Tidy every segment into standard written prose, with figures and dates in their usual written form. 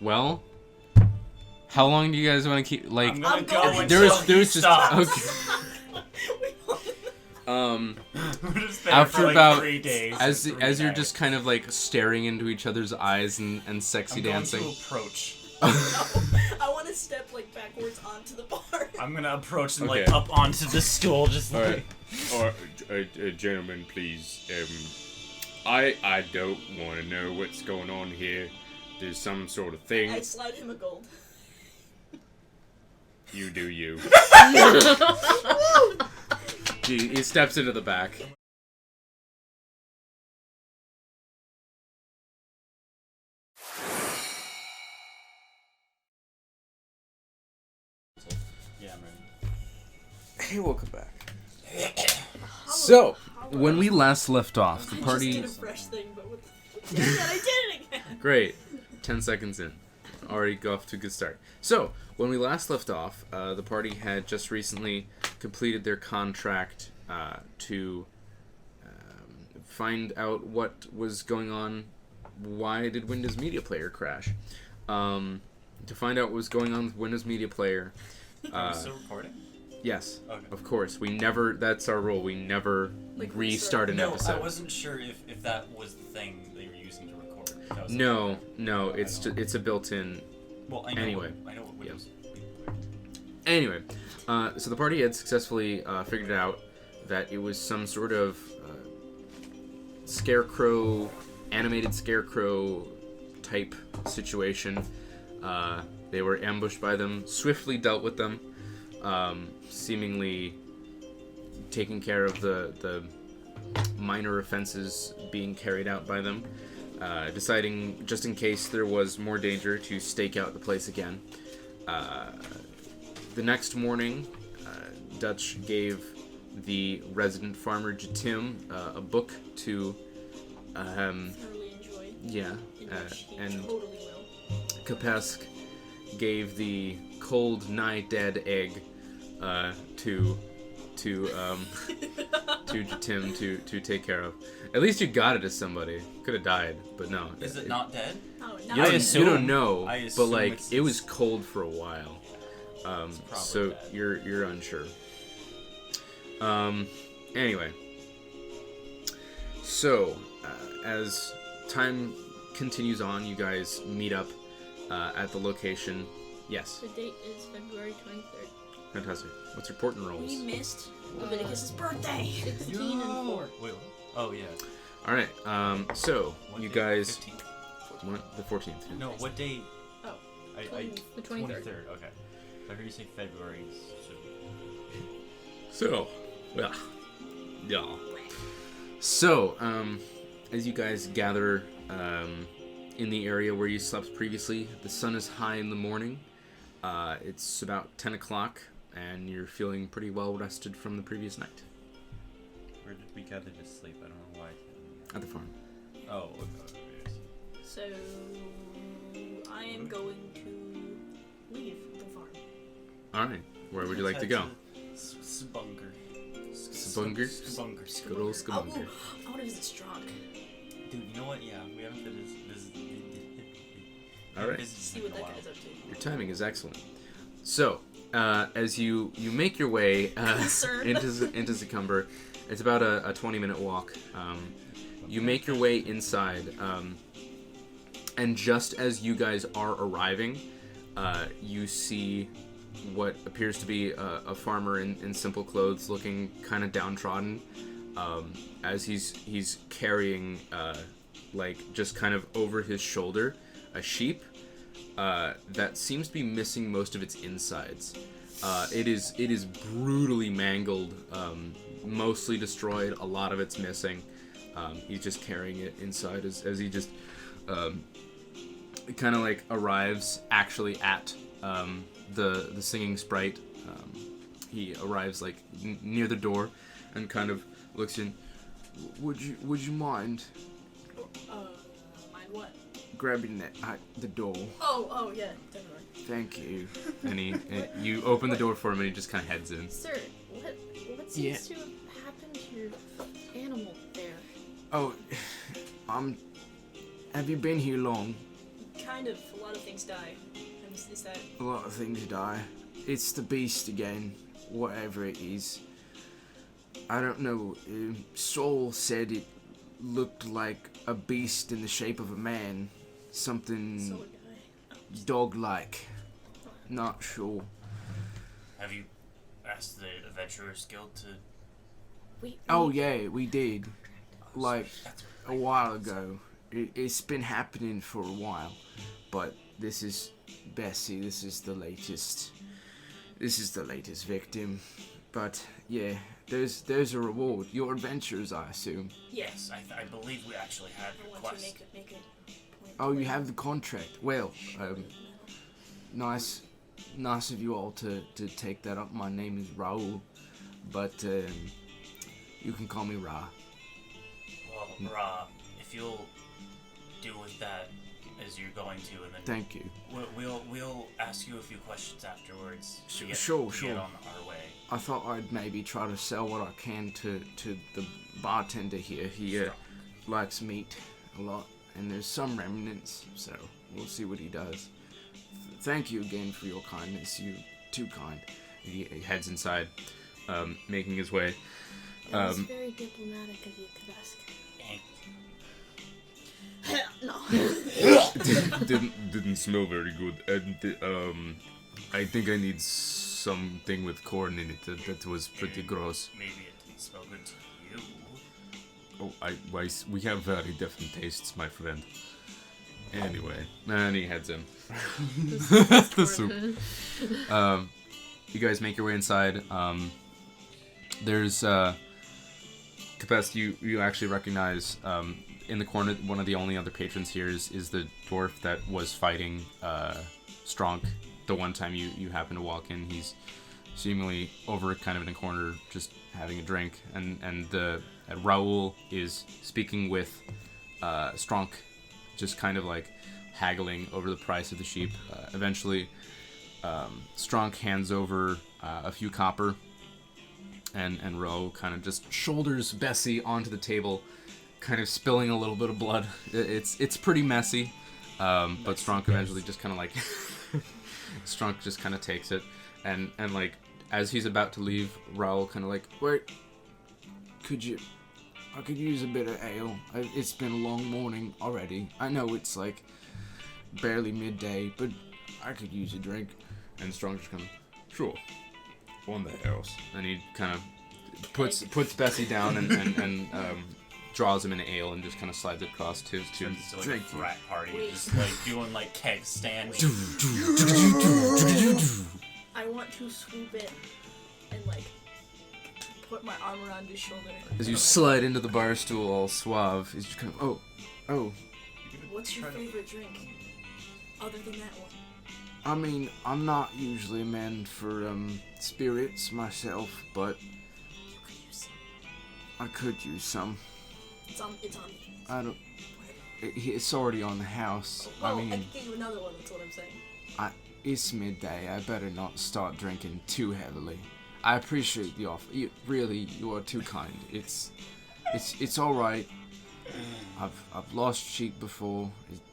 Well, how long do you guys want to keep? Like, I'm gonna go until there's he just stops. After for like about 3 days as and 3 you're nights. just kind of like staring into each other's eyes and sexy dancing. I'm going to approach. I want to step like backwards onto the bar. I'm gonna approach and Okay. like up onto the stool, just All like. right, gentlemen, please. I don't want to know what's going on here. There's some sort of thing. I slide him a gold. You do you. He steps into the back. Yeah, I'm ready. Hey, welcome back. So, when we last left off, the I party... just did a fresh thing, but with... Damn it, I did it again! Great. 10 seconds in. Already off to a good start. So, when we last left off, the party had just recently completed their contract to find out what was going on. Why did Windows Media Player crash? To find out what was going on with Windows Media Player... Are we still recording? Yes, Okay. of course. We never... That's our rule. We never restart an episode. I wasn't sure if that was the thing they were using to record. That was No, it's a built-in... Well, I know. Anyway. I know what Windows. Anyway, so the party had successfully figured out that it was some sort of scarecrow, animated scarecrow type situation. They were ambushed by them, swiftly dealt with them, seemingly taking care of the minor offenses being carried out by them, deciding, just in case there was more danger, to stake out the place again. The next morning, Dutch gave the resident farmer Jatim a book to Thoroughly enjoy. yeah, In which he and totally will. Kepesk gave the cold, nigh dead egg to Jatim to take care of. At least you got it to somebody. Could have died, but no. Is it not dead? Oh, You now don't, you don't know, I but assume like it's- it was cold for a while, probably so dead. you're unsure. Anyway, so as time continues on, you guys meet up at the location. Yes, The date is February 23rd. fantastic. What's your port and rolls? We missed Leviticus' birthday! 16 and 4. Wait, what? Oh yeah. All right. So What you day? guys, 15th? what, the 14th. No, what day? Oh, I the 23rd. Okay. I heard you say February. So, yeah. So, as you guys gather in the area where you slept previously, the sun is high in the morning. It's about 10 o'clock, and you're feeling pretty well rested from the previous night Where did we gather to sleep? I don't know why. at the farm. Oh, okay. So, I am going to leave the farm. All right. Where would you like to go? Spunker. Spunker? Spunker. Good old Skabunker. I want to visit Strong. Dude, you know what? Yeah, we haven't visited. All right. See what that guy's up to. Your timing is excellent. So, as you make your way Concerned. into Zacumber, it's about a 20-minute walk. You make your way inside, and just as you guys are arriving, you see what appears to be a farmer in simple clothes, looking kind of downtrodden, as he's carrying, like, just kind of over his shoulder, a sheep that seems to be missing most of its insides. It is brutally mangled, mostly destroyed. A lot of it's missing. He's just carrying it inside as he just kind of like arrives actually at the singing sprite. He arrives like near the door and kind of looks in. Would you mind Mind what? grabbing the door? Oh, yeah, definitely. Thank you. And you open the door for him, and he just kind of heads in. Sir, what seems to have happened to your animal there? Oh, have you been here long? kind of? A lot of things die. Is that... A lot of things die. It's the beast again, whatever it is. I don't know. Saul said it looked like a beast in the shape of a man. Something Sword guy? dog-like. Not sure. Have you asked the Adventurers Guild to... Oh yeah, we did. Like a while ago. It's been happening for a while. But this is Bessie. This is the latest victim. But yeah, there's a reward. Your adventures, I assume. Yes, I believe we actually had I want requests. to make it Oh, you have the contract. Well, nice of you all to take that up. My name is Raul, but you can call me Ra. Well, Ra, if you'll do with that as you're going to, and then Thank you. we'll ask you a few questions afterwards. To get, Sure. to get on our way. I thought I'd maybe try to sell what I can to the bartender here. He likes meat a lot, and there's some remnants, so we'll see what he does. Thank you again for your kindness. You're too kind. He heads inside, making his way. That was very diplomatic of you, Kepesk. No. didn't smell very good, and I think I need something with corn in it. That was pretty gross. Maybe it didn't smell good to you. Oh, we have very different tastes, my friend. Anyway, and he heads in. The soup. You guys make your way inside. There's Kepesk, you actually recognize in the corner, one of the only other patrons here is the dwarf that was fighting Stronk the one time you happen to walk in. He's seemingly over kind of in a corner just having a drink, and Raul is speaking with Stronk, just kind of like haggling over the price of the sheep. Eventually Stronk hands over a few copper, and Raul kind of just shoulders Bessie onto the table, kind of spilling a little bit of blood. It's pretty messy, but Stronk eventually just kind of like Stronk just kind of takes it, and like as he's about to leave, Raul kind of like, Wait, I could use a bit of ale. It's been a long morning already. I know it's like barely midday, but I could use a drink. And Strong just kind of, sure, on the house. And he kind of puts Bessie down and draws him an ale and just kind of slides it across to It's like drink. a frat party, just like doing like keg stands. I want to swoop it and like put my arm around his shoulder. As you slide into the bar stool all suave, he's just kind of, oh. What's your favorite drink? Other than that one. I mean, I'm not usually a man for spirits myself, but You could use some. I could use some. It's on me. I don't. Whatever. It's already on the house. Well, I mean, I could get you another one, that's what I'm saying. it's midday. I better not start drinking too heavily. I appreciate the offer. You are too kind. It's all right. I've lost sheep before.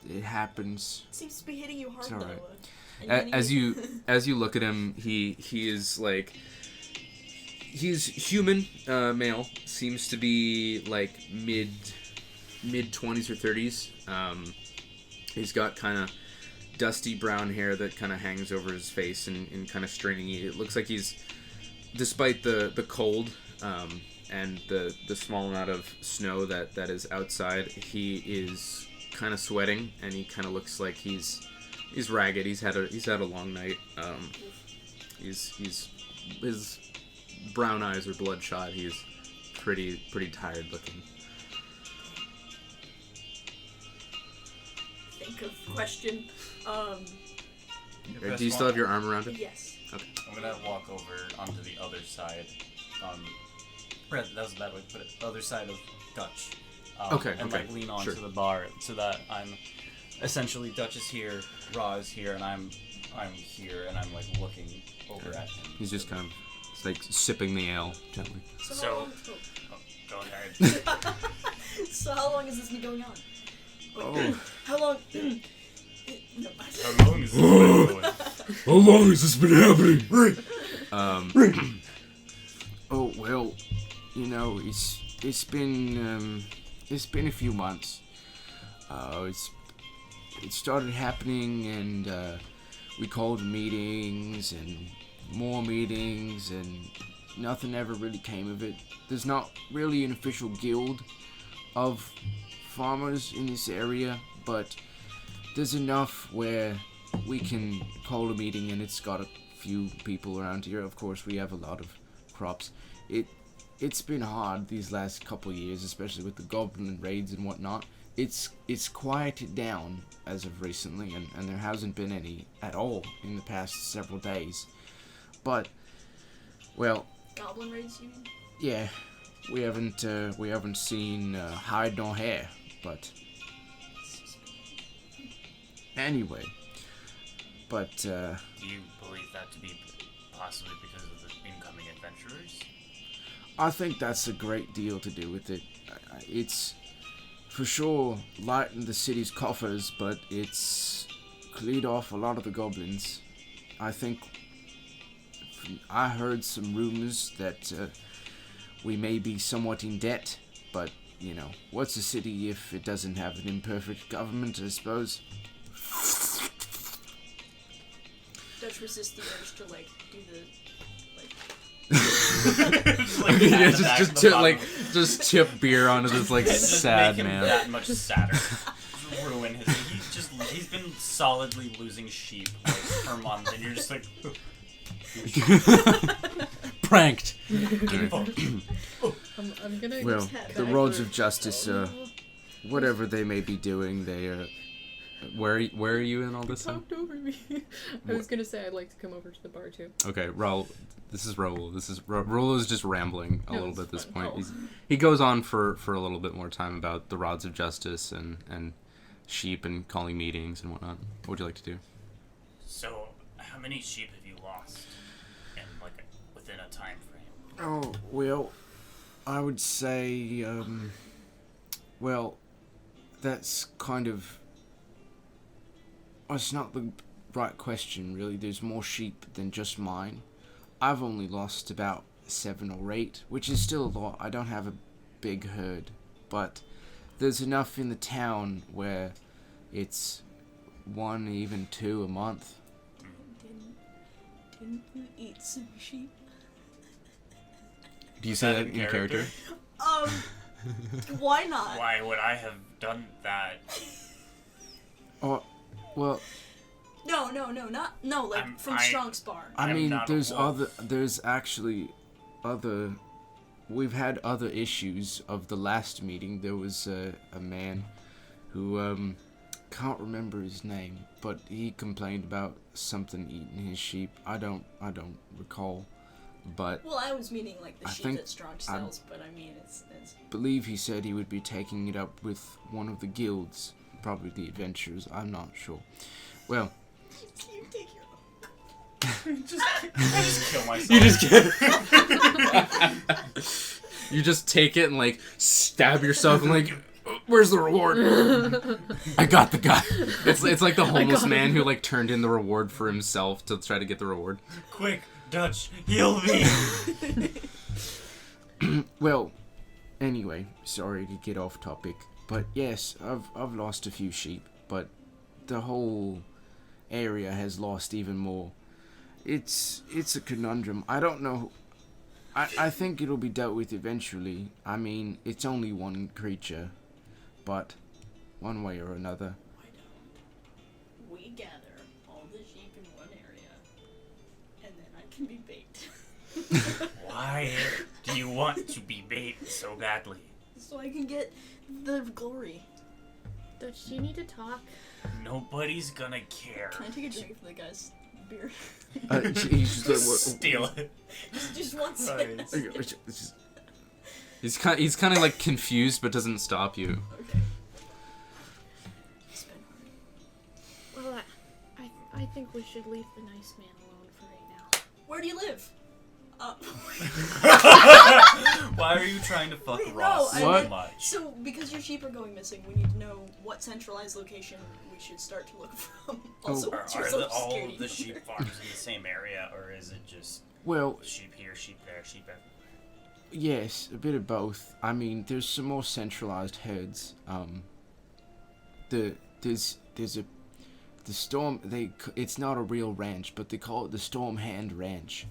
It happens. It seems to be hitting you hard, It's all though. right. And you As you look at him, he is like, he's human, male, seems to be like mid 20s or 30s. He's got kind of dusty brown hair that kind of hangs over his face and kind of stringy. It looks like he's, despite the cold and the small amount of snow that is outside, he is kind of sweating, and he kind of looks like he's ragged. He's had a long night. His brown eyes are bloodshot. He's pretty tired looking. think of question. Do you still have your arm around him? Yes. Okay. I'm gonna walk over onto the other side. That was a bad way to put it. The other side of Dutch. And like lean onto sure. the bar so that I'm essentially Dutch is here, Raw is here, and I'm here, and I'm like looking over at him. He's just kind of like sipping the ale gently. So, go ahead. So how long has this been going on? Oh. How long? How long has this been going? How long has this been happening? Oh well, you know, it's been a few months. It started happening, and we called meetings and more meetings, and nothing ever really came of it. There's not really an official guild of farmers in this area, but there's enough where we can call a meeting, and it's got a few people around here. Of course, we have a lot of crops. It's been hard these last couple years, especially with the goblin raids and whatnot. It's quieted down as of recently, and there hasn't been any at all in the past several days. But, well, Goblin raids, you mean? yeah, we haven't seen hide nor hair, but anyway. But do you believe that to be possibly because of the incoming adventurers? I think that's a great deal to do with it. It's for sure lightened the city's coffers, but it's cleared off a lot of the goblins. I heard some rumors that we may be somewhat in debt, but, you know, what's a city if it doesn't have an imperfect government, I suppose? Dutch resist the urge to, like, do the, like... just tip beer onto this, like, sad make him man. that much sadder. Ruin his... He's been solidly losing sheep, like, per month, and you're just like... Pranked. I'm gonna. Well, the roads of justice, whatever they may be doing, they Where are you in all this? Talked over me. I was gonna say I'd like to come over to the bar too. Okay, Raul. This is Raul. Raul is just rambling a little bit at this fine. point. He goes on for a little bit more time about the rods of justice and sheep and calling meetings and whatnot. What would you like to do? So, how many sheep have you lost? And, like, within a time frame? Oh, well, I would say, well, that's kind of... It's not the right question, really. There's more sheep than just mine. I've only lost about 7 or 8, which is still a lot. I don't have a big herd, but there's enough in the town where it's 1, even 2 a month. Didn't you eat some sheep? Do you say that in character? Why not? Why would I have done that? Oh, well... No, like from Strong's bar. I mean, there's actually other... We've had other issues of the last meeting. There was a man who, can't remember his name, but he complained about something eating his sheep. I don't recall, but... Well, I was meaning like the sheep that Strong sells, but I mean, it's... believe he said he would be taking it up with one of the guilds, probably the adventurers, I'm not sure. Well... You take your... I just kill myself. You just get... You just take it and, like, stab yourself and, like, where's the reward? I got the guy. It's like the homeless man who, like, turned in the reward for himself to try to get the reward. Quick, Dutch, heal me. Well, anyway, sorry to get off topic, but yes, I've lost a few sheep, but the whole area has lost even more. It's a conundrum. I don't know. I think it'll be dealt with eventually. I mean, it's only one creature, but one way or another. Why don't we gather all the sheep in one area, and then I can be bait? Why do you want to be bait so badly? So I can get the glory. Dutch, do you need to talk? Nobody's gonna care. Can I take a drink for the guy's beer? He's just like, what? Steal it. just one sip. He's kind of like confused, but doesn't stop you. Okay. It's been hard. Well, I think we should leave the nice man alone for right now. Where do you live? Why are you trying to fuck Wait, Ross no, so What? much? So, because your sheep are going missing, we need to know what centralized location we should start to look from. Also, what's your social All security of the number? sheep farms in the same area, or is it just Well, sheep here, sheep there, sheep everywhere? yes, a bit of both. I mean, there's some more centralized herds. The storm. It's not a real ranch, but they call it the Storm Hand Ranch.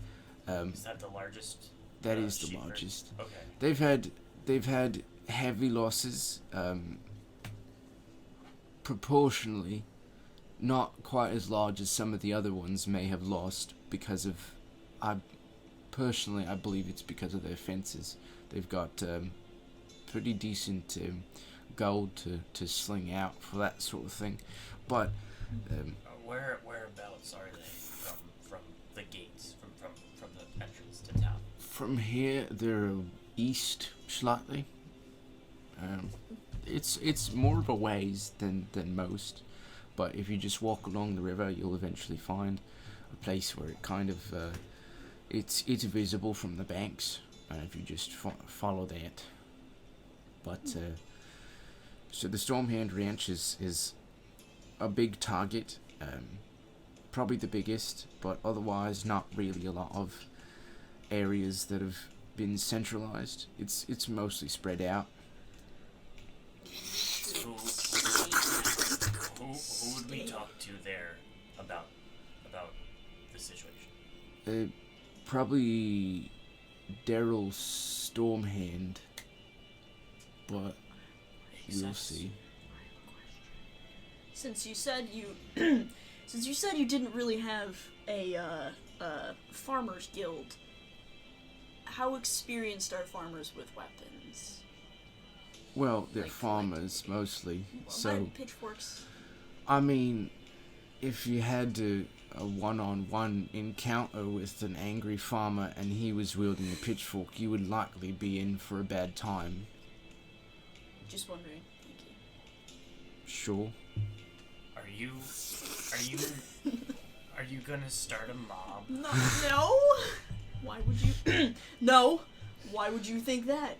Is that the largest? That is the sheep herd? largest. Okay. They've had heavy losses. Proportionally, not quite as large as some of the other ones may have lost because of. Personally, I believe it's because of their fences. They've got pretty decent gold to sling out for that sort of thing, but Whereabouts are they from the gates, from the entrance to town? from here they're east slightly. It's more of a ways than most, but if you just walk along the river, you'll eventually find a place where it kind of it's visible from the banks, if you just follow that. But so the Stormhand Ranch is a big target, probably the biggest, but otherwise not really a lot of areas that have been centralized. It's mostly spread out. Who would we talk to there about the situation? Probably Daryl Stormhand, but we'll see. Since you said you didn't really have a farmers guild, how experienced are farmers with weapons? Well, they're Like farmers mostly, so pitchforks. I mean, if you had a one-on-one encounter with an angry farmer and he was wielding a pitchfork, you would likely be in for a bad time. Just wondering. Thank you. Sure. Are you gonna start a mob? No. Why would you? No. Why would you think that?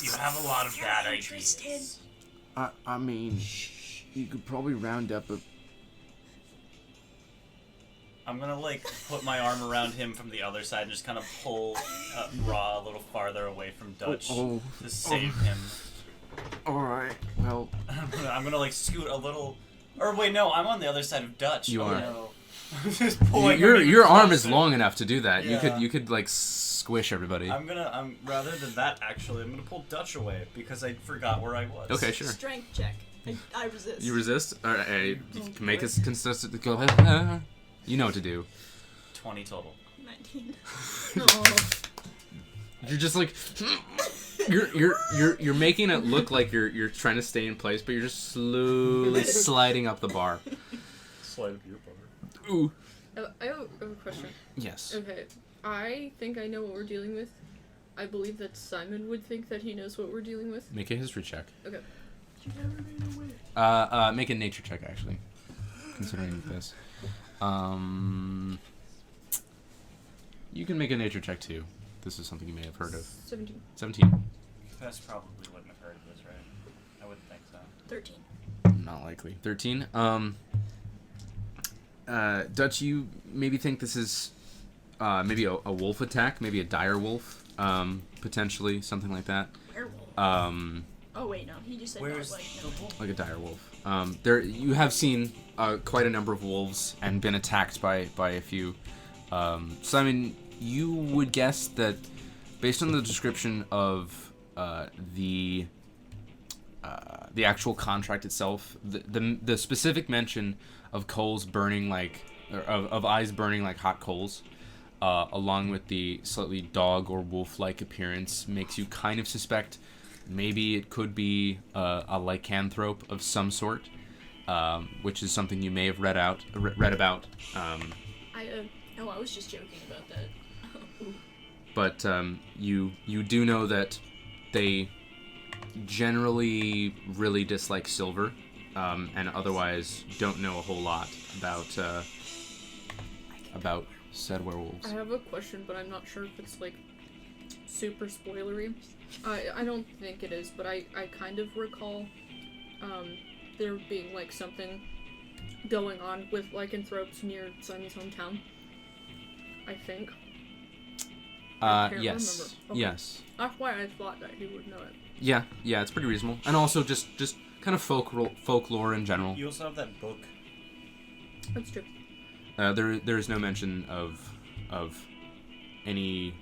You have a lot of bad ideas. I mean, you could probably round up a... I'm gonna put my arm around him from the other side and just kind of pull Raw a little farther away from Dutch to save him. Alright, well... I'm gonna scoot a little... Or wait, no, I'm on the other side of Dutch. You are. No. Just pulling him Your even arm is closer. long enough to do that. Yeah. You could squish everybody. I'm rather than that actually, I'm gonna pull Dutch away because I forgot where I was. Okay, sure. Strength check. I resist. You resist? Alright, you can make a consistent. Go ahead. You know what to do. 20 total. 19. You're just you're making it look like you're trying to stay in place, but you're just slowly sliding up the bar. Slide up your bar. Ooh. I have a question. Yes. Okay, I think I know what we're dealing with. I believe that Simon would think that he knows what we're dealing with. Make a history check. Okay. Make a nature check actually. Considering this. You can make a nature check too. This is something you may have heard of. 17. 17. Kepesk probably wouldn't have heard of this, right? I wouldn't think so. 13. Not likely. 13. Dutch, you maybe think this is maybe a wolf attack, maybe a dire wolf, potentially something like that. Werewolf. Oh wait, no. He just said Where's Like a dire wolf. There, you have seen quite a number of wolves and been attacked by a few. So I mean, you would guess that based on the description of the actual contract itself, the specific mention of coals burning of eyes burning like hot coals, along with the slightly dog or wolf-like appearance, makes you kind of suspect maybe it could be a lycanthrope of some sort, which is something you may have read about. I was just joking about that. But you do know that they generally really dislike silver, and otherwise don't know a whole lot about said werewolves. I have a question, but I'm not sure if it's like super spoilery. I don't think it is, but I kind of recall there being like something going on with lycanthropes near Simon's hometown. I think. Yes. Remember. Okay. Yes. That's why I thought that he would know it. Yeah, it's pretty reasonable. And also just kind of folklore in general. You also have that book. That's true. There is no mention of any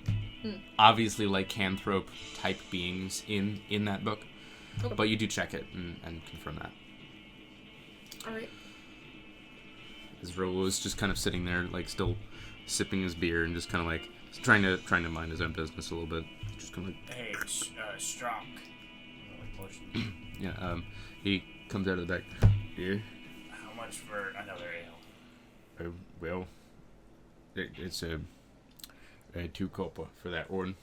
obviously lycanthrope type beings in that book. Okay. But you do check it and confirm that. Alright. Israel was just kind of sitting there, like still sipping his beer and just kind of like trying to mind his own business a little bit. Just kind of like, Hey, strong. yeah. He comes out of the back. Yeah. How much for another ale? Well, it's a 2 copper for that one,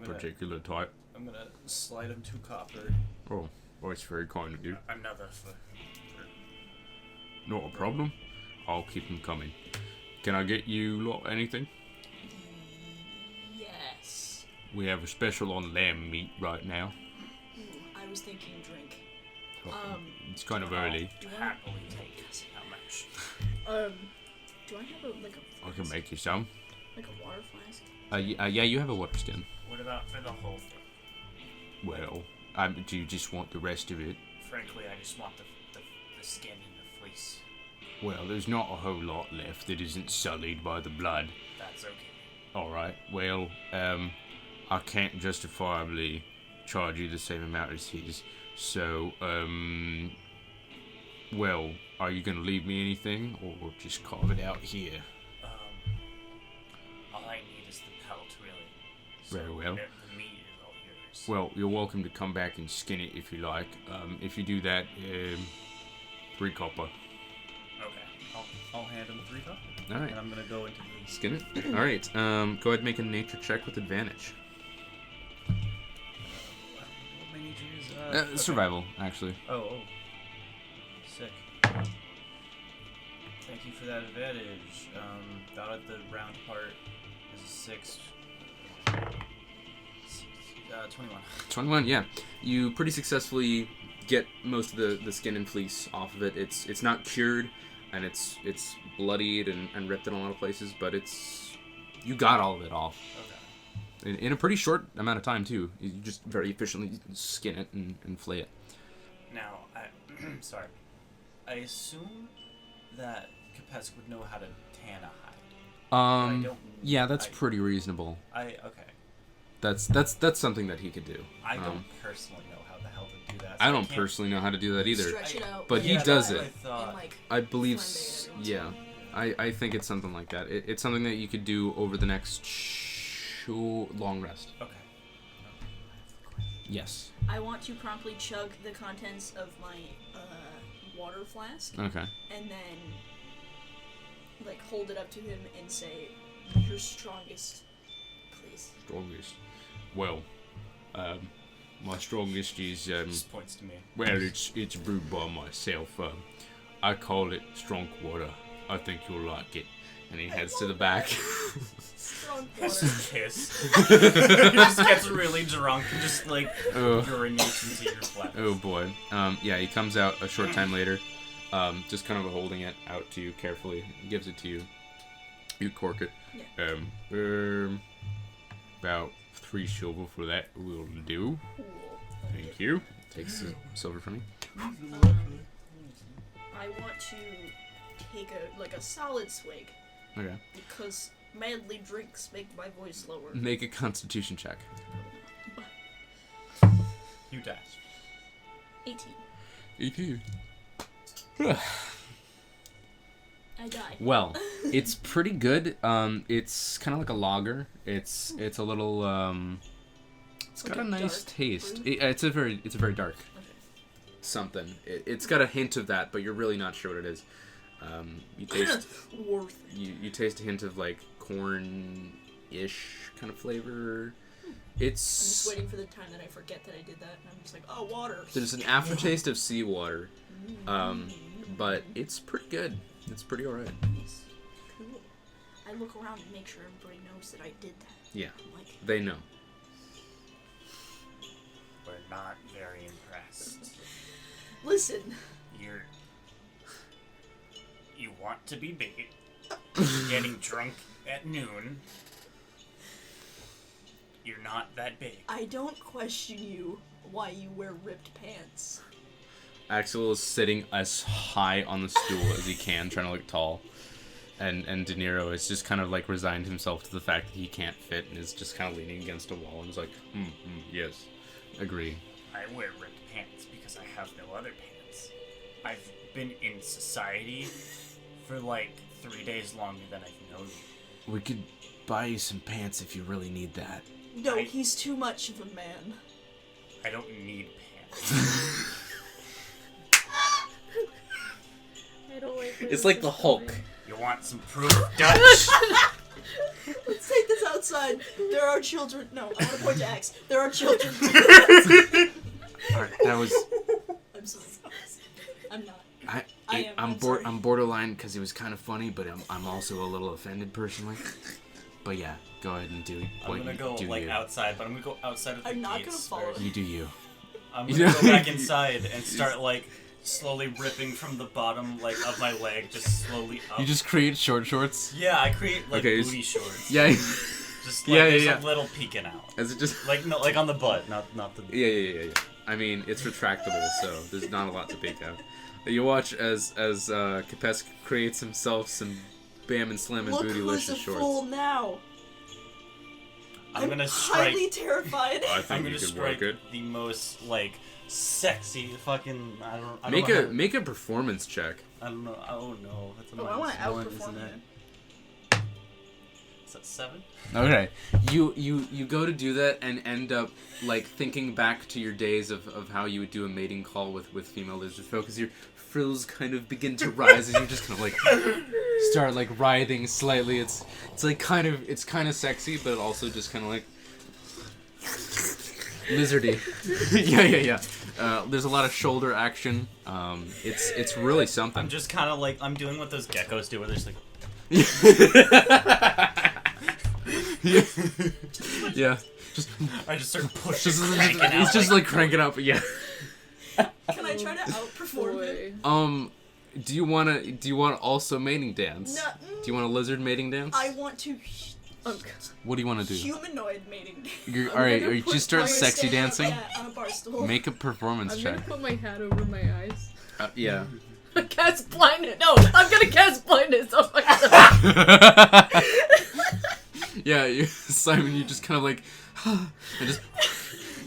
particular type. I'm gonna slide him 2 copper. Oh, it's very kind of you. Another for Not a problem. I'll keep them coming. Can I get you lot anything? Yes. We have a special on lamb meat right now. I was thinking drink. It's kind of early. Do I, happily take how much? do I have a I can make you some. like a water flask? Yeah, you have a water skin. What about for the whole thing? Well, do you just want the rest of it? Frankly, I just want the skin and the fleece. Well, there's not a whole lot left that isn't sullied by the blood. That's okay. Alright, well, I can't justifiably charge you the same amount as his. So, well, are you gonna leave me anything, or just carve it out here? All I need is the pelt, really. Very well. The meat is all yours. Well, you're welcome to come back and skin it if you like. If you do that, 3 copper. Okay, I'll hand him 3 copper. Alright. And I'm gonna go into the... Skin it? Alright, go ahead and make a nature check with advantage. What my nature is? Okay. Survival, actually. Oh. Sick. Thank you for that advantage. Thought at the round part is a 6. 21. 21, yeah. You pretty successfully get most of the skin and fleece off of it. It's not cured, and it's bloodied and ripped in a lot of places, but you got all of it off. Okay. In a pretty short amount of time, too. You just very efficiently skin it and flay it. Now, sorry. I assume that Kepesk would know how to tan a hide. Yeah, that's pretty reasonable. Okay. That's something that he could do. I don't personally know how the hell to do that. I don't personally know how to do that either. Stretch it out. But he does it. And like, I believe, flambe it yeah. I think it's something like that. It's something that you could do over the next long rest. Okay. Yes. I want to promptly chug the contents of my water flask. Okay. And then, like, hold it up to him and say, "Your strongest, please." Strongest. Well, my strongest is Just points to me. well, it's brewed by myself. I call it strong water. I think you'll like it. And he heads to the back. Strong That's water. just kiss. He just gets really drunk and just like urinates into your flask. Oh boy. Yeah, he comes out a short time later, just kind of holding it out to you carefully. He gives it to you. You cork it. Yeah. About 3 silver for that will do. Cool. Thank you. Takes the silver from me. I want to take a solid swig Okay. because madly drinks make my voice lower. Make a Constitution check. You dash. 18. 18. I die. Well, it's pretty good. It's kind of like a lager. It's a little it's got a nice taste. It's a very dark something. It's got a hint of that, but you're really not sure what it is. You taste Worth it. you taste a hint of like corn-ish kind of flavor. It's I'm just waiting for the time that I forget that I did that, and I'm just like, oh, water. There's an aftertaste of seawater, but it's pretty good. It's pretty alright. Nice. Cool. I look around and make sure everybody knows that I did that. Yeah, Like, they know. We're not very impressed. listen, You want to be bait. Getting drunk at noon. You're not that big. I don't question you why you wear ripped pants. Axel is sitting as high on the stool as he can, trying to look tall. And De Niro is just kind of like resigned himself to the fact that he can't fit and is just kind of leaning against a wall and is like, yes, agree. I wear ripped pants because I have no other pants. I've been in society for like 3 days longer than I've known you. We could buy you some pants if you really need that. No, he's too much of a man. I don't need pants. I don't like where It's this like is the Hulk. going. You want some proof, Dutch? Let's take this outside. There are children. No, I want to point to Axe. There are children. Alright, that was... I'm sorry. I'm not. I'm sorry. I'm borderline because it was kind of funny, but I'm also a little offended personally. But yeah, go ahead and do I'm what gonna you go do. like You. outside, but I'm gonna go outside of the I'm not gates gonna follow first. You do you. I'm You gonna know- go back inside and start like slowly ripping from the bottom like of my leg, just slowly up. You just create short shorts. Yeah, I create like Okay, booty shorts. Yeah, Just like Yeah, there's yeah. a little peeking out. as it just... Like no, like on the butt, not the. Yeah. I mean, it's retractable, so there's not a lot to peek out. You watch as Kepesk creates himself some Bam and Slam and Look who's a Bootylicious fool shorts. now. I'm gonna strike. highly terrified. I I'm think gonna you could strike work it. the most like sexy fucking. I don't Make know a make a performance check. I don't know. Oh no, that's a Oh, I want to -1, outperform isn't you. it? Is that 7? Okay. You go to do that and end up like thinking back to your days of how you would do a mating call with female lizardfolk, because your frills kind of begin to rise as you just kind of like start like writhing slightly. It's like kind of sexy, but it also just kind of like lizardy. yeah. There's a lot of shoulder action. It's really something. I'm just kind of like I'm doing what those geckos do, where they're just like. yeah. Just I just start pushing. it's just like cranking up. Yeah. Can I try to outperform him? Boy. Do you wanna also mating dance? No, Do you want a lizard mating dance? I want to What do you want to do? humanoid mating. You're, I'm all right, gonna are you put just start my sexy Stand up, dancing? Yeah, on a bar stool. Make a performance I'm check. gonna put my hat over my eyes. Yeah. Cast blindness. No, I'm gonna cast blindness on myself. Yeah, Simon, you just kind of like, and just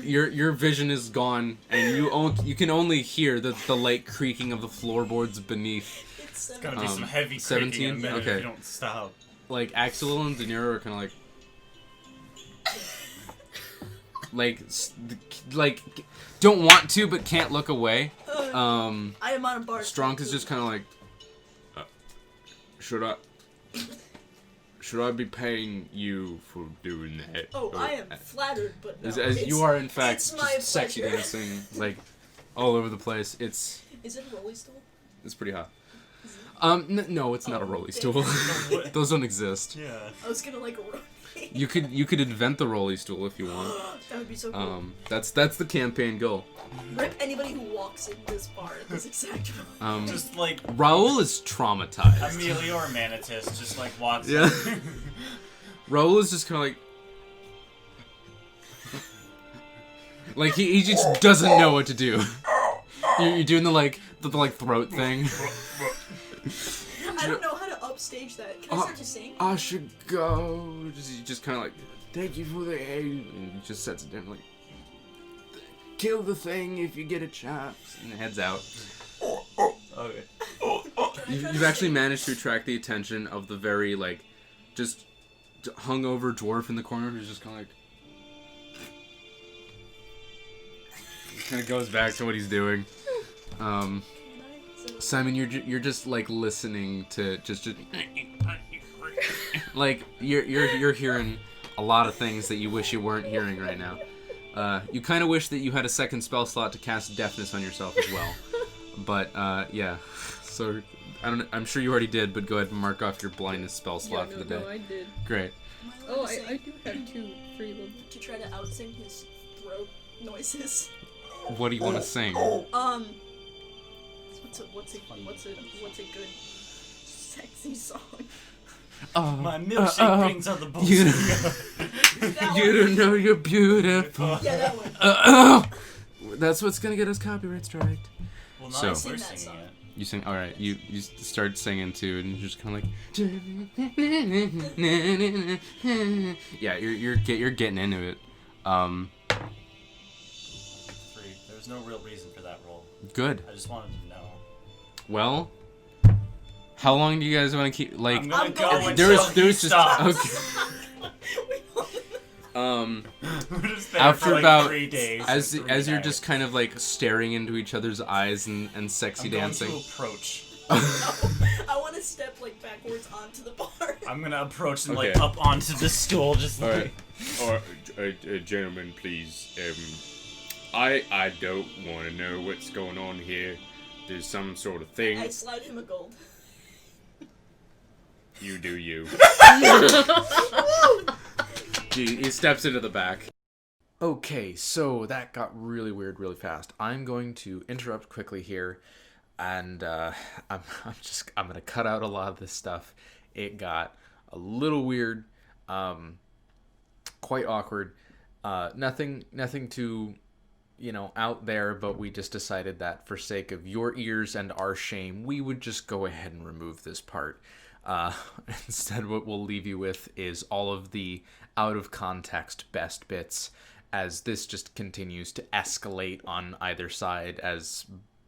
your vision is gone, and you can only hear the light creaking of the floorboards beneath. It's It's gonna be some heavy 17? creaking in a minute Okay. if you don't stop. Like Axel and De Niro are kind of like don't want to but can't look away. I am on a bar stool. Strong is just kind of like, should I be paying you for doing that? Oh, Or- I am flattered, but no. As it's- you are in fact it's my just sexy pleasure. dancing like all over the place. It's Is it a rolly stool? pretty hot. No, it's not a rolly damn. stool. Those don't exist. Yeah. I was gonna like a rolly. You could invent the rolly stool if you want. That would be so cool. That's the campaign goal. Rip anybody who walks in this bar at this exact moment. Just like Raul is traumatized. Amelia or Manatus just like walks Yeah. in. Raul is just kind of like he just doesn't know what to do. You're doing the throat thing. I don't know how to upstage that. Can I start to sing? I should go. Just kind of like, thank you for the aid. And he just sets it down like, kill the thing if you get a chance. And heads out. Okay. You've actually managed to attract the attention of the very, like, just hungover dwarf in the corner who's just kind of like, kind of goes back to what he's doing. Simon, you're just like listening to just like you're hearing a lot of things that you wish you weren't hearing right now. You kind of wish that you had a second spell slot to cast deafness on yourself as well. But yeah, So I'm sure you already did, but go ahead and mark off your blindness spell slot for the day. No, I did. Great. Oh, I do have 3 of them. To try to outsing his throat noises. What do you want to sing? What's a good sexy song? My milkshake brings out the bullshit. You don't know you're beautiful. Yeah, that one. That's what's gonna get us copyright striked. Well, So- now Sing we're that singing song. it. You sing. All right. You start singing too, and you're just kind of like. Yeah, you're getting into it. 3. There's no real reason for that roll. Good. I just wanted to know. Well, how long do you guys want to keep? Like, I'm gonna I'm go going- until there's he just stops. okay. We're just there After for like about 3 days. as and 3 you're nights. just kind of like staring into each other's eyes and sexy I'm going dancing. to approach. I want to step like backwards onto the bar. I'm gonna approach and Okay. like up onto the stool, just All like. right. Gentlemen, please. I don't want to know what's going on here. There's some sort of thing. I slide him a gold. You do you. He steps into the back. Okay, so that got really weird really fast. I'm going to interrupt quickly here, and I'm gonna cut out a lot of this stuff. It got a little weird, quite awkward. Nothing too, out there, but we just decided that for sake of your ears and our shame, we would just go ahead and remove this part. Instead, what we'll leave you with is all of the out of context best bits, as this just continues to escalate on either side as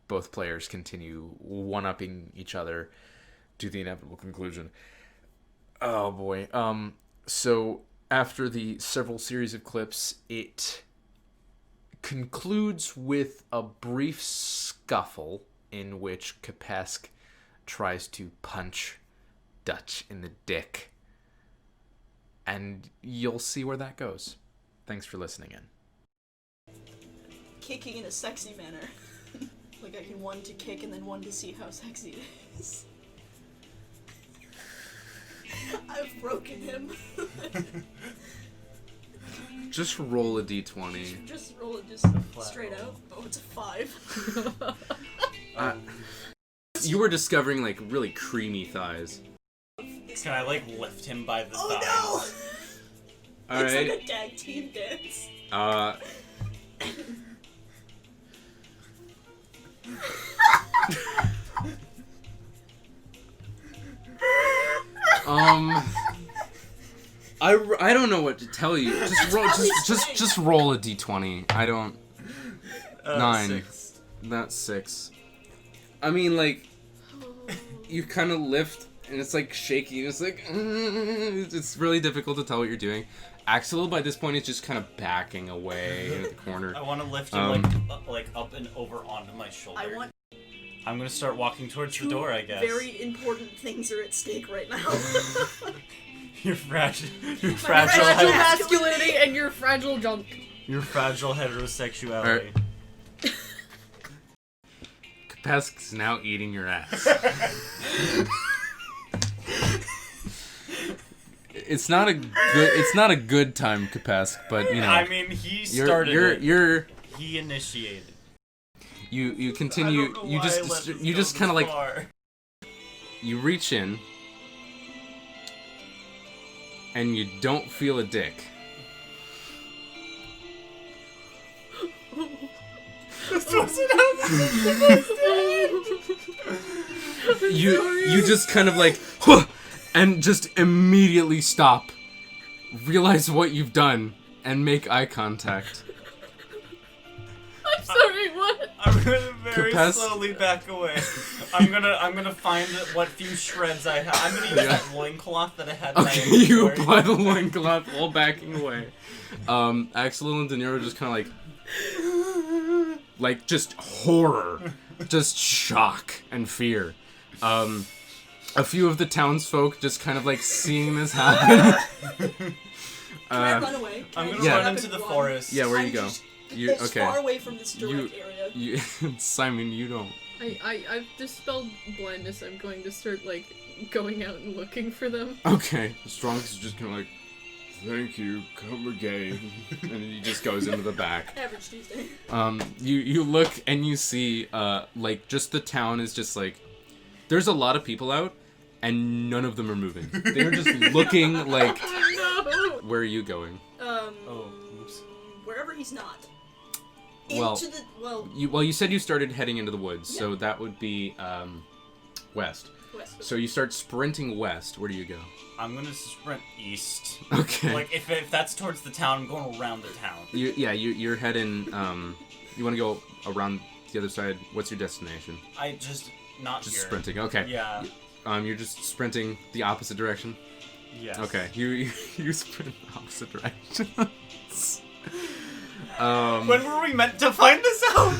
both players continue one-upping each other to the inevitable conclusion. Oh boy. So after the several series of clips, it concludes with a brief scuffle in which Kepesk tries to punch Dutch in the dick. And you'll see where that goes. Thanks for listening in. Kicking in a sexy manner. Like I can one to kick and then one to see how sexy it is. I've broken him. Just roll a d20. Just roll it just flat straight roll. out. Oh, it's a 5. You were discovering like really creamy thighs. Can I like lift him by the Oh thighs? no! All It's right. like a tag team dance. I don't know what to tell you. Just roll a d20. I don't. 9. 6. That's 6. I mean, like, you kind of lift, and it's like shaky, and it's like it's really difficult to tell what you're doing. Axel, by this point, is just kind of backing away into the corner. I want to lift him like up and over onto my shoulder. I want I'm gonna start walking towards the door, I guess. very important things are at stake right now. Your fragile Fragile heterosexuality. masculinity and your fragile junk. Your fragile heterosexuality. Kepesk's now eating your ass. It's not a good time, Kepesk, but I mean, he you're started it. He initiated. You continue. I don't know You why I let just this you go just this kind of like far. you reach in, and you don't feel a dick. This wasn't how this was supposed to end. You just kind of like, "Huh," and just immediately stop, realize what you've done, and make eye contact. I'm sorry, what? I'm gonna very Kepesk. slowly back away. I'm gonna find what few shreds I have. I'm gonna use that loincloth that I had in my Okay, you inventory. apply the loincloth while backing away. Axel and De Niro just kind of like just horror, just shock and fear. A few of the townsfolk just kind of like seeing this happen. Can I run away? Can I'm I gonna just Yeah. run up into and the run? forest. Yeah, where I'm you go? just You as okay? far away from this direct area. You Simon, you don't. I've dispelled blindness. I'm going to start, like, going out and looking for them. Okay. Strong's is just kind of like, thank you, come again. And he just goes into the back. Average Tuesday. You look and you see, like, just the town is just like, there's a lot of people out, and none of them are moving. They're just looking like, No! where are you going? Oops. Wherever he's not. Well, Into the, well, you said you started heading into the woods, Yeah. so that would be, west. west. So you start sprinting west. Where do you go? I'm gonna sprint east. Okay. Like, if that's towards the town, I'm going around the town. You're heading, you want to go around the other side. What's your destination? I just, not Just here. sprinting. Okay. Yeah. You're just sprinting the opposite direction. Yes. Okay. You sprint the opposite direction. When were we meant to find this out?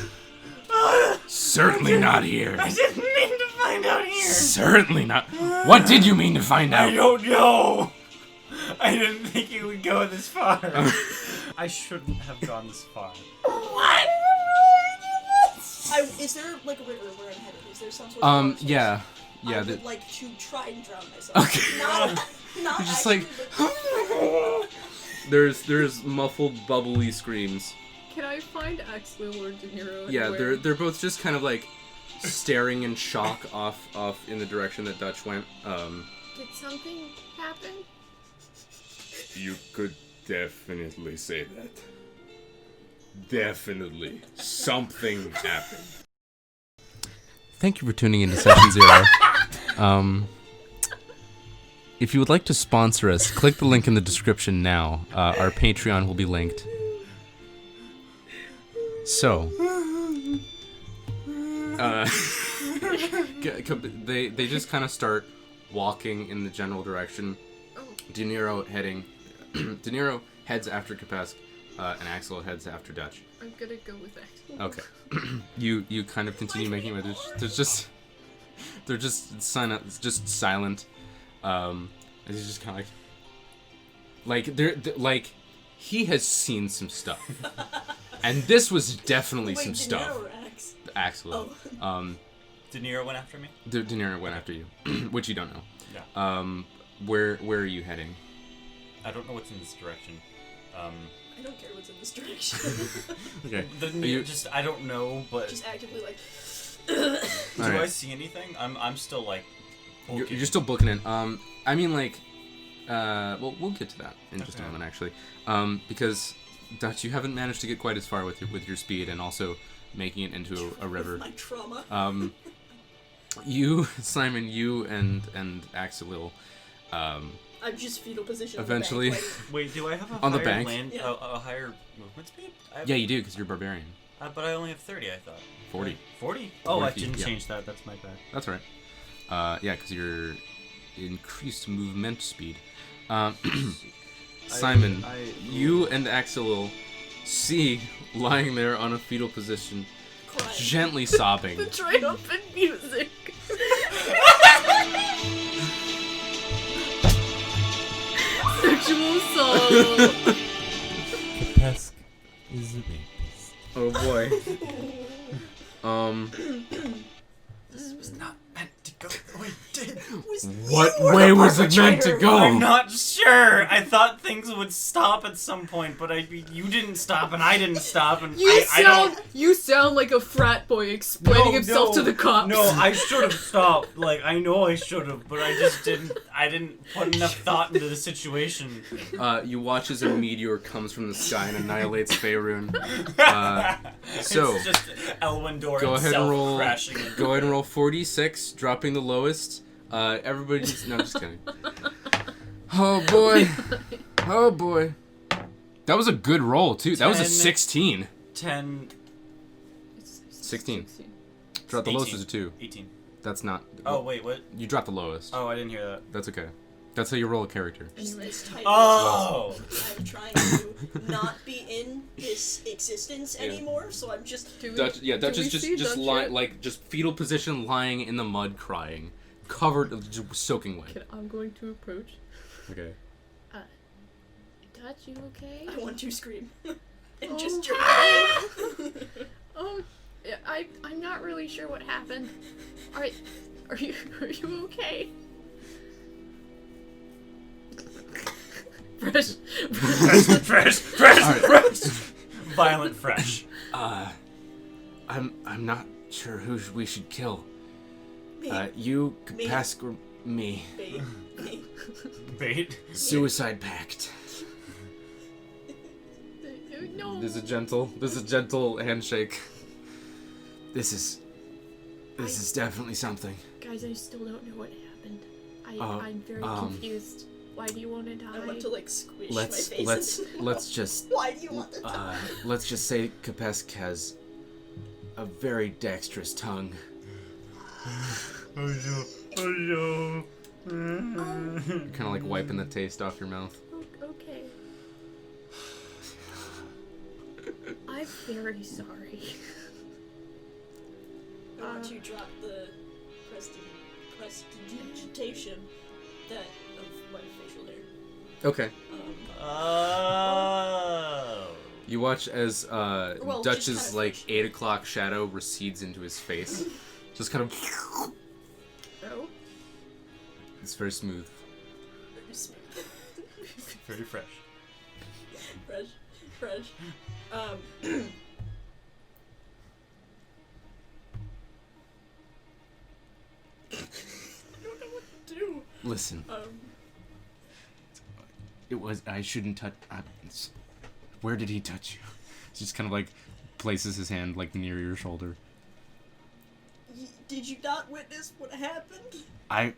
Certainly not here. I didn't mean to find out here. Certainly not. What did you mean to find I out? don't know. I didn't think you would go this far. I shouldn't have gone this far. What? Is there like a river where I'm headed? Is there some sort of water source? yeah. I Yeah. would like to try and drown myself. Okay. Not You're just actually, like- There's muffled, bubbly screams. Can I find Axel or De Niro? Yeah, anywhere? they're both just kind of like staring in shock off in the direction that Dutch went. Did something happen? You could definitely say that. Definitely. Something happened. Thank you for tuning into Session Zero. If you would like to sponsor us, click the link in the description now. Our Patreon will be linked. So, they just kind of start walking in the general direction. De Niro heads after Kepesk, and Axel heads after Dutch. I'm gonna go with Axel. Okay. you kind of continue making your way. They're just silent. And he's just kind of they're like he has seen some stuff, and this was definitely some De stuff. Niro or Axe? Axel. De Niro went after me? De Niro went after you, which you don't know. Yeah. Where are you heading? I don't know what's in this direction. I don't care what's in this direction. Okay. I don't know, but Just actively like. do Alright. I see anything? I'm still like. You're still booking in. I mean, like, well, we'll get to that in just a Okay. moment, actually. Because Dutch, you haven't managed to get quite as far with your speed, and also making it into a river. My trauma. You, Simon, you and Axel, I'm just fetal position. eventually- On the bank, Wait, do I have a On the higher bank? land, Yeah. a higher movement speed? yeah, you do, because you're barbarian. But I only have 30, I thought. 40. 40? Oh, 40 I feet, didn't yeah. change that. That's my bad. That's right. Yeah, because you're increased movement speed. Simon, you and Axel see lying there on a fetal position, crying. gently sobbing. The triumphant music. Sexual assault. Kepesk is a rapist. Oh boy. This was not meant to go the way it did. What way was it meant to go? I'm not sure. I thought things would stop at some point, but you didn't stop and I didn't stop, and You sound like a frat boy explaining himself to the cops. No, I should have stopped. Like, I know I should have, but I just didn't. I didn't put enough thought into the situation. You watch as a meteor comes from the sky and annihilates Faerun. So It's just Elwindor go ahead and himself roll. crashing. Go ahead and roll 46, dropping the lowest. Everybody just no, just kidding. Oh boy, oh boy. That was a good roll too. That was a 10. 16. 10, 16. Drop the lowest 18. was a 2. 18. That's not. Oh, wait, what? You dropped the lowest. Oh, I didn't hear that. That's okay. That's how you roll a character. This type Oh! I'm trying to not be in this existence anymore, so I'm just. Dutch is just like just fetal position, lying in the mud, crying, covered, just soaking wet. I'm going to approach. Okay. Dutch, you okay? I want to scream and just Oh. jerk. I'm not really sure what happened. Are you okay? Fresh. Violent fresh. I'm not sure who we should kill. Me. You, Me. Kepesk, or me. Me. Bait. Suicide pact. No. There's a gentle handshake. This is definitely something. Guys, I still don't know what happened. I'm very um, confused. Why do you want to die? I want to like squish my Let's face. let's just Why do you want to die? let's just say Kepesk has a very dexterous tongue. Kind of like wiping the taste off your mouth. Okay. I'm very sorry. I want to drop the prestidigitation that of my facial hair. Okay. Oh. You watch as Well, Dutch's just kinda like fish. 8 o'clock shadow recedes into his face. Just kind of. Oh. It's very smooth. Very smooth. Very fresh. Fresh. I don't know what to do. Listen, I shouldn't touch. Where did he touch you? Just kind of like places his hand like near your shoulder. Did you not witness what happened? I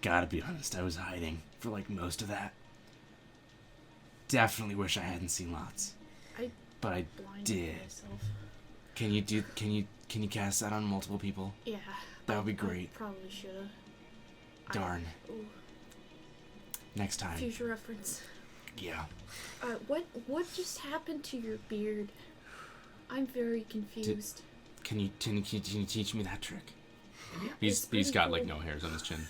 gotta be honest. I was hiding for like most of that. Definitely wish I hadn't seen lots. But I Blinded did. myself. Can you cast that on multiple people? Yeah. That would be I great. probably should've. Darn. Ooh, Next time. future reference. Yeah. What just happened to your beard? I'm very confused. Can you teach me that trick? He's pretty got like cool. no hairs on his chin.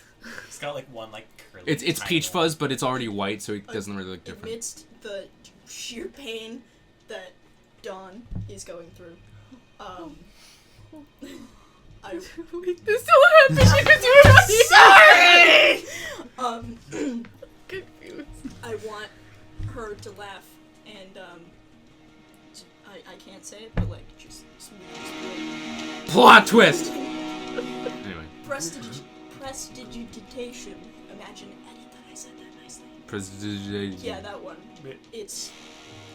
It's got like one like curly. It's tiny peach one. fuzz, but it's already white, so it doesn't really look different. Amidst the sheer pain that Dawn is going through, I Wait, this still happened because you were not sorry. confused. I want her to laugh, and I can't say it, but like just smooth. Plot twist. Anyway, Prestidigitation. Imagine edit that I said that nicely. prestidigitation. Yeah, that one. Wait. It's.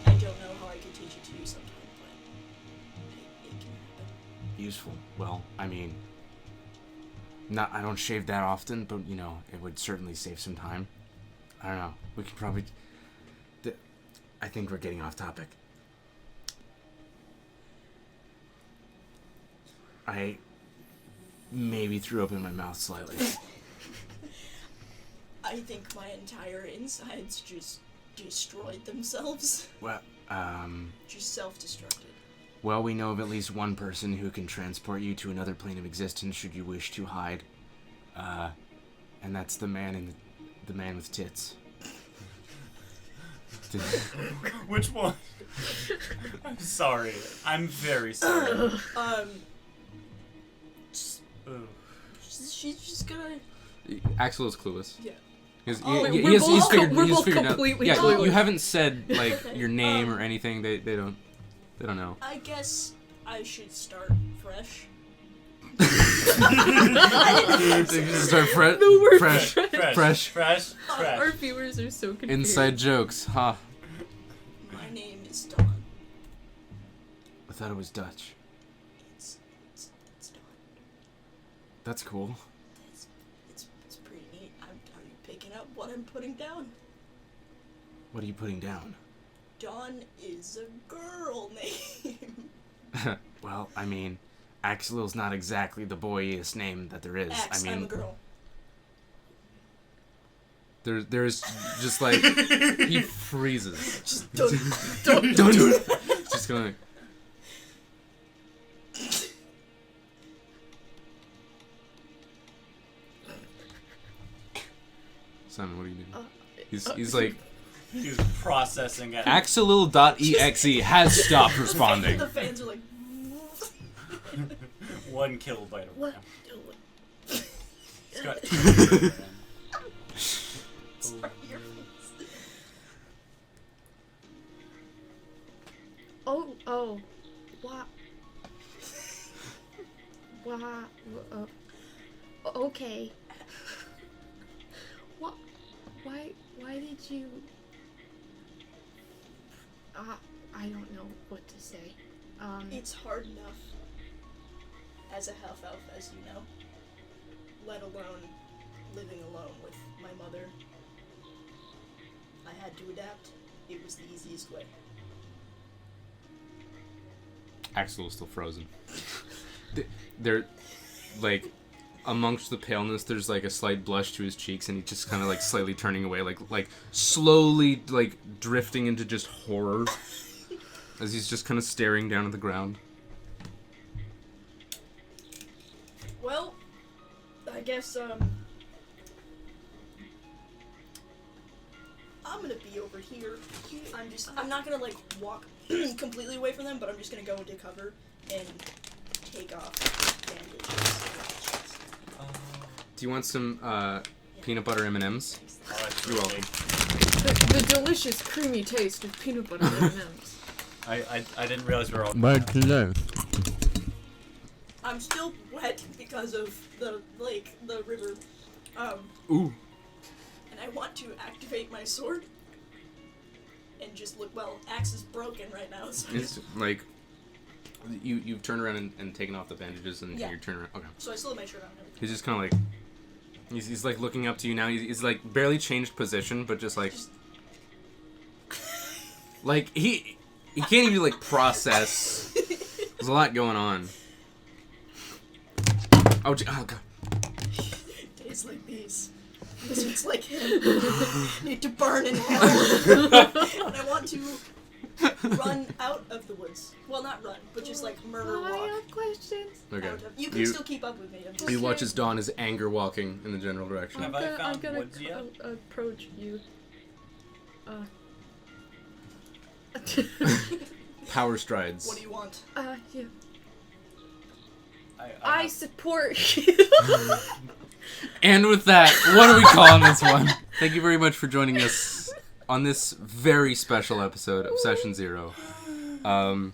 I don't know how I could teach it to you sometime, but it can happen. Useful. Well, I mean, I don't shave that often, but you know, it would certainly save some time. I don't know. We could probably. I think we're getting off topic. I maybe threw up in my mouth slightly. I think my entire insides just destroyed themselves. Well, Just self-destructed. well, we know of at least one person who can transport you to another plane of existence should you wish to hide. And that's the man the man with tits. Which one? I'm sorry. I'm very sorry. Ooh. She's just gonna. Axel is clueless. Yeah. He's both figured out. completely Yeah, clueless. you haven't said like Okay. your name or anything. They don't know. I guess I should start fresh. Start The word fresh. Fresh. Our viewers are so confused. Inside jokes, huh? My name is Dawn. I thought it was Dutch. It's Dawn. That's cool. It's pretty neat. Are you picking up what I'm putting down? What are you putting down? Dawn is a girl name. Well, I mean, Axel's not exactly the boyiest name that there is. Axe, I I'm a mean, girl. There's just like he freezes. Just don't. Don't do it. Just going. Simon, what are you doing? He's like He was processing it. Axelil.exe has stopped responding. The fans are like. one kill bite of What? ram. It's got 2 bites of ram. Sorry, your face. Oh. What? Okay. What? Why did you? I don't know what to say. It's hard enough as a half elf, as you know, let alone living alone with my mother. I had to adapt. It was the easiest way. Axel is still frozen. They're like amongst the paleness. There's like a slight blush to his cheeks, and he's just kind of like slightly turning away, like slowly like drifting into just horror as he's just kind of staring down at the ground. Well, I guess I'm gonna be over here. I'm not gonna like walk completely away from them, but I'm just gonna go into cover and take off bandages. Do you want some peanut butter M&Ms? You're welcome. The delicious creamy taste of peanut butter M&Ms. I didn't realize we were all. But hello. I'm still wet because of the lake, the river. Ooh. And I want to activate my sword. And just look, well, axe is broken right now, so, It's like you've turned around and taken off the bandages, and Yeah. you're turning around. Okay. so I still have my shirt on and everything. He's just kind of like he's like looking up to you now. He's like barely changed position, but just like like he can't even like process. There's a lot going on. Oh god. Days like these. Wizards like him need to burn in hell. And I want to run out of the woods. Well, not run, but just like murder I walk. have questions. Okay. Out of, you can still keep up with me. I'm just, You watch as Dawn is anger walking in the general direction. Have I found I'm gonna woods yet? approach you. Power strides. what do you want? Yeah. I I support you. And with that, what are we calling this one? Thank you very much for joining us on this very special episode of Session Zero. I'll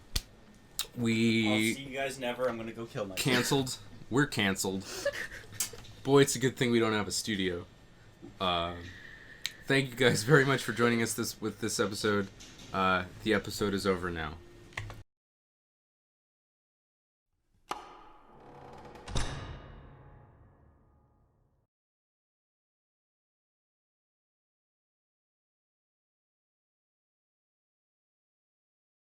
We see you guys never. I'm gonna go kill myself. canceled. We're canceled. Boy, it's a good thing we don't have a studio. Thank you guys very much for joining us with this episode. The episode is over now.